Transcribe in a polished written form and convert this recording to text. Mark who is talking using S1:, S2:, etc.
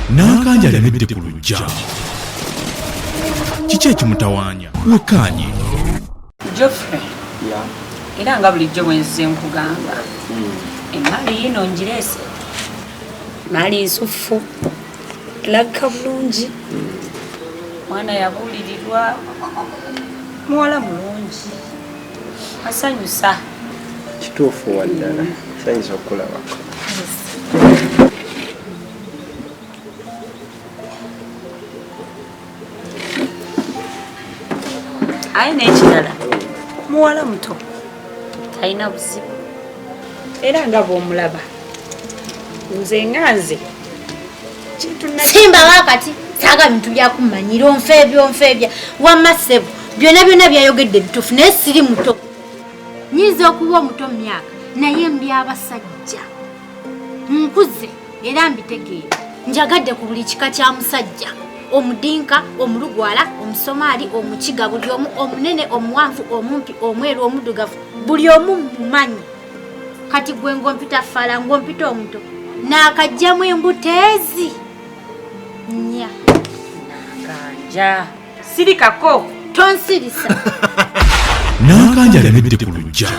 S1: n'akanja alemedde ku lujja. Kiki ekimutawaanya wekkaanye?
S2: Geoffrey, era nga bulijjo bwe nzize nkugamba emmaali yino ngireese. Maali nsuffu erabika bulungi, mwana yabuulirirwa, muwala mulungi, asanyusa.
S3: Kituufu waddala, nsanyusa okulabako.
S2: Aye n'ekirala, muwala muto talina buzibu, era nga bw'omulaba nze nganze
S4: simba wakati saaga bintu byakumanyira onfeebya wamma ssebo byonna byayogedde bituufu naye siri muto. Nyinza okuba omuto mu myaka naye mbyabasajja nkuze era mbitegeera. Njagadde ku buli kika kya musajja, omudinka, omulugwala, omusomaali, omukiga, buli omu, omunene, omuwanvu, omumpi, omweru, omuddugavu, buli omu mumanyi. Kati gwe ngompita fala ngompita omuto n'akajjamu embuteezi nya
S2: nakanja sirikako
S4: tonsirisa.
S1: N'akanja alemedde ku lujja.